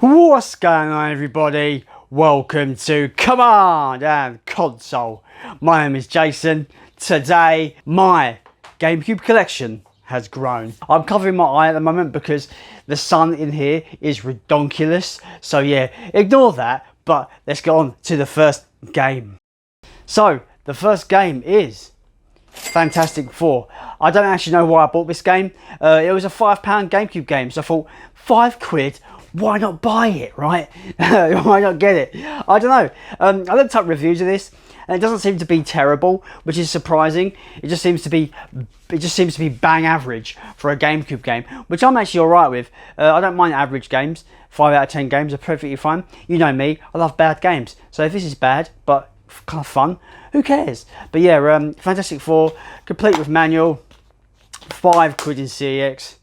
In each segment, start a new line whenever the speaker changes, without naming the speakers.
What's going on, everybody? Welcome to Command and Console. My name is Jason. Today my Gamecube collection has grown. I'm covering my eye at the moment because the sun in here is redonkulous, so yeah, ignore that, but let's get on to the first game. So the first game is Fantastic Four. I don't actually know why I bought this game. It was a £5 Gamecube game, so I thought £5, why not buy it, right? Why not get it? I don't know. I looked up reviews of this and it doesn't seem to be terrible, which is surprising. It just seems to be bang average for a Gamecube game, which I'm actually alright with. I don't mind average games. 5 out of 10 games are perfectly fine. You know me, I love bad games. So if this is bad but kind of fun, who cares? But yeah, Fantastic Four, complete with manual, £5 in CEX.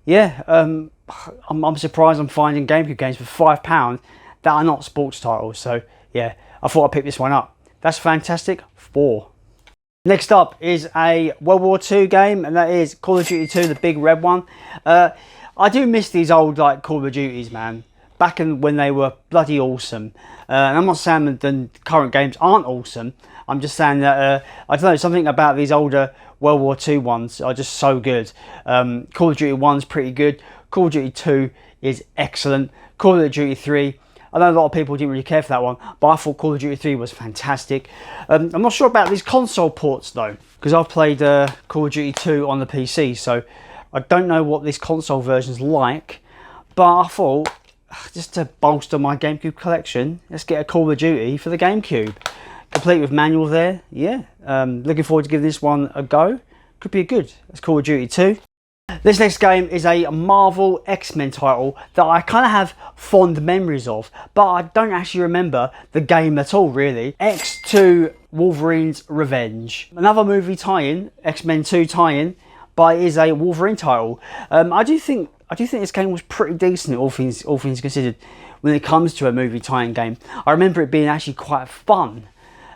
Yeah, I'm surprised I'm finding Gamecube games for £5 that are not sports titles. So yeah, I thought I'd pick this one up. That's Fantastic Four. Next up is a World War II game, and that is Call of Duty 2, the big red one. I do miss these old like Call of Duties, man. Back when they were bloody awesome. And I'm not saying that the current games aren't awesome. I'm just saying that, I don't know, something about these older World War II ones are just so good. Call of Duty 1's pretty good. Call of Duty 2 is excellent. Call of Duty 3, I know a lot of people didn't really care for that one, but I thought Call of Duty 3 was fantastic. I'm not sure about these console ports though, because I've played Call of Duty 2 on the PC, so I don't know what this console version's like, but I thought, just to bolster my Gamecube collection, let's get a Call of Duty for the Gamecube. Complete with manual there, yeah. Looking forward to giving this one a go. Could be good. That's Call of Duty 2. This next game is a Marvel X-Men title that I kind of have fond memories of, but I don't actually remember the game at all, really. X2 Wolverine's Revenge. Another movie tie-in, X-Men 2 tie-in, but it is a Wolverine title. I do think this game was pretty decent, all things considered, when it comes to a movie tie-in game. I remember it being actually quite fun.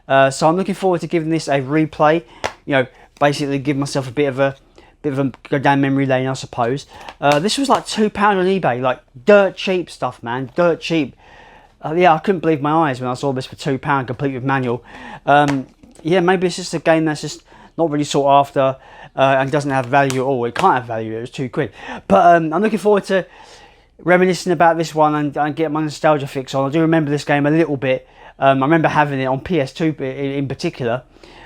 So I'm looking forward to giving this a replay. You know, basically give myself a bit of a go down memory lane, I suppose. This was like £2 on eBay, like dirt cheap stuff, man, dirt cheap. Yeah, I couldn't believe my eyes when I saw this for £2, complete with manual. Yeah, maybe it's just a game that's just not really sought after and doesn't have value at all. It can't have value, it was £2. But I'm looking forward to reminiscing about this one and get my nostalgia fix on. I do remember this game a little bit. I remember having it on PS2 in particular,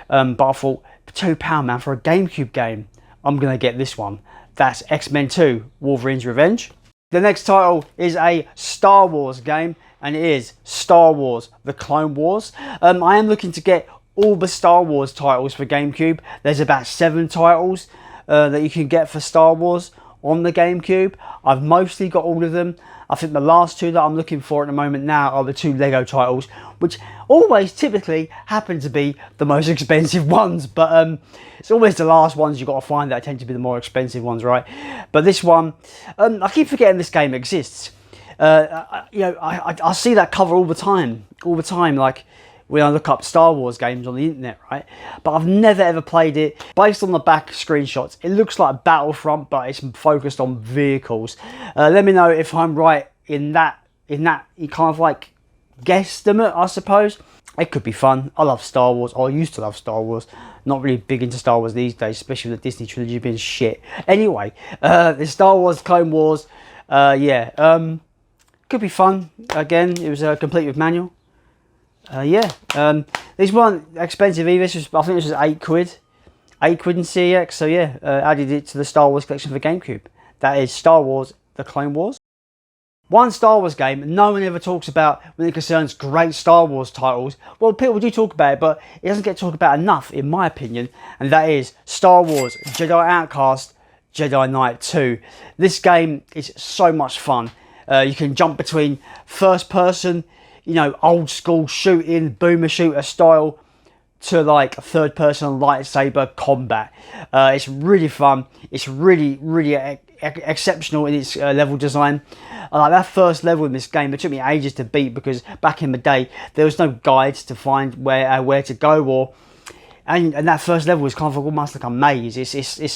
but I thought, £2, man, for a Gamecube game, I'm going to get this one. That's X-Men 2, Wolverine's Revenge. The next title is a Star Wars game, and it is Star Wars, The Clone Wars. I am looking to get all the Star Wars titles for Gamecube. There's about 7 titles that you can get for Star Wars on the Gamecube. I've mostly got all of them. I think the last 2 that I'm looking for at the moment now are the 2 Lego titles, which always typically happen to be the most expensive ones, but it's always the last ones you've got to find that tend to be the more expensive ones, right? But this one, I keep forgetting this game exists. I see that cover all the time, like when I look up Star Wars games on the internet, right? But I've never ever played it. Based on the back screenshots, it looks like Battlefront, but it's focused on vehicles. Let me know if I'm right in that kind of like guesstimate, I suppose. It could be fun. I love Star Wars. I used to love Star Wars. Not really big into Star Wars these days, especially with the Disney trilogy being shit. Anyway, the Star Wars Clone Wars, could be fun. Again, it was complete with manual. These weren't expensive either. I think this was £8. £8 in CEX. So yeah, added it to the Star Wars collection for Gamecube. That is Star Wars, The Clone Wars. One Star Wars game no one ever talks about when it concerns great Star Wars titles. Well, people do talk about it, but it doesn't get talked about enough, in my opinion. And that is Star Wars Jedi Outcast, Jedi Knight 2. This game is so much fun. You can jump between first person, you know, old school shooting, boomer shooter style, to like third person lightsaber combat. It's really fun. It's really exceptional in its level design. Like that first level in this game, it took me ages to beat because back in the day there was no guides to find where to go, and that first level is kind of almost like a maze. It's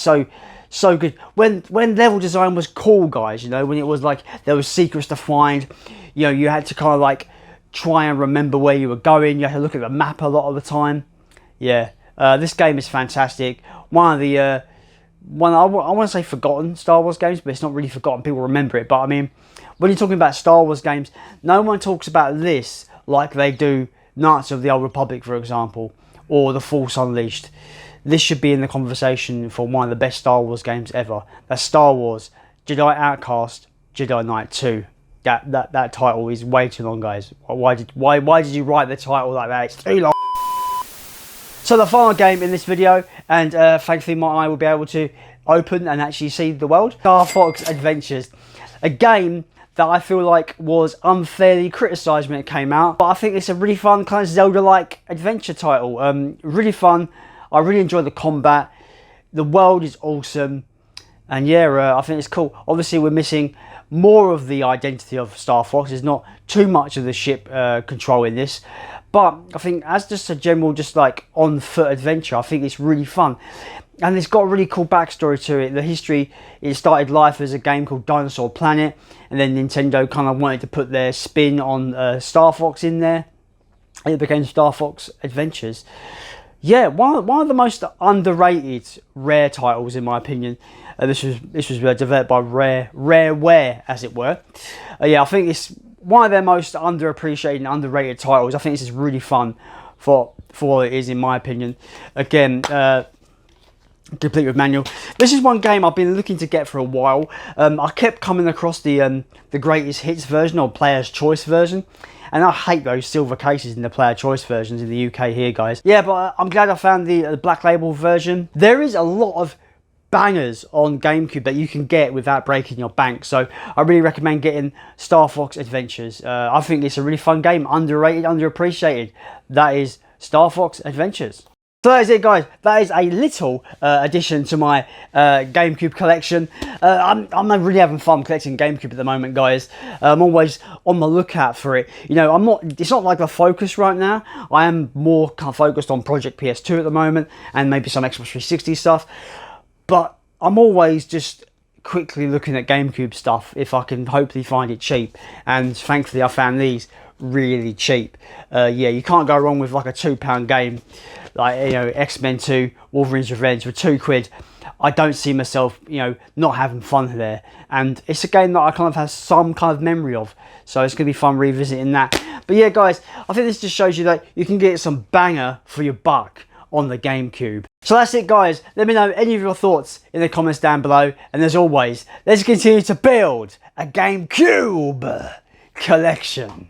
so good. When level design was cool, guys, you know, when it was like there was secrets to find, you know, you had to kind of like try and remember where you were going. You had to look at the map a lot of the time. Yeah, this game is fantastic. One of the I want to say forgotten Star Wars games, but it's not really forgotten. People remember it. But I mean, when you're talking about Star Wars games, no one talks about this like they do Knights of the Old Republic, for example, or The Force Unleashed. This should be in the conversation for one of the best Star Wars games ever. That's Star Wars Jedi Outcast Jedi Knight 2. That title is way too long, guys. Why did you write the title like that? It's too long. So the final game in this video, and thankfully my eye will be able to open and actually see the world. Star Fox Adventures, a game that I feel like was unfairly criticised when it came out, but I think it's a really fun kind of Zelda-like adventure title. Really fun. I really enjoy the combat. The world is awesome, and yeah, I think it's cool. Obviously, we're missing more of the identity of Star Fox. There's not too much of the ship control in this, but I think as just a general, just like on foot adventure, I think it's really fun. And it's got a really cool backstory to it. The history, it started life as a game called Dinosaur Planet, and then Nintendo kind of wanted to put their spin on Star Fox in there, and it became Star Fox Adventures. Yeah, one of the most underrated Rare titles, in my opinion. This was developed by Rareware, as it were. Yeah, I think it's one of their most underappreciated and underrated titles. I think this is really fun for what it is, in my opinion. Again, complete with manual. This is one game I've been looking to get for a while. I kept coming across the greatest hits version or player's choice version, and I hate those silver cases in the player choice versions in the UK here, guys. Yeah, but I'm glad I found the black label version. There is a lot of bangers on Gamecube that you can get without breaking your bank, so I really recommend getting Star Fox Adventures. I think it's a really fun game, underrated, underappreciated. That is Star Fox Adventures. So that is it, guys. That is a little addition to my Gamecube collection. I'm really having fun collecting Gamecube at the moment, guys. I'm always on the lookout for it. You know, it's not like the focus right now. I am more kind of focused on Project PS2 at the moment, and maybe some Xbox 360 stuff. But I'm always just quickly looking at Gamecube stuff if I can hopefully find it cheap. And thankfully, I found these really cheap. Yeah, you can't go wrong with like a £2 game. Like, you know, X-Men 2, Wolverine's Revenge for £2. I don't see myself, you know, not having fun there. And it's a game that I kind of have some kind of memory of. So it's going to be fun revisiting that. But yeah, guys, I think this just shows you that you can get some banger for your buck on the Gamecube. So that's it, guys. Let me know any of your thoughts in the comments down below. And as always, let's continue to build a Gamecube collection.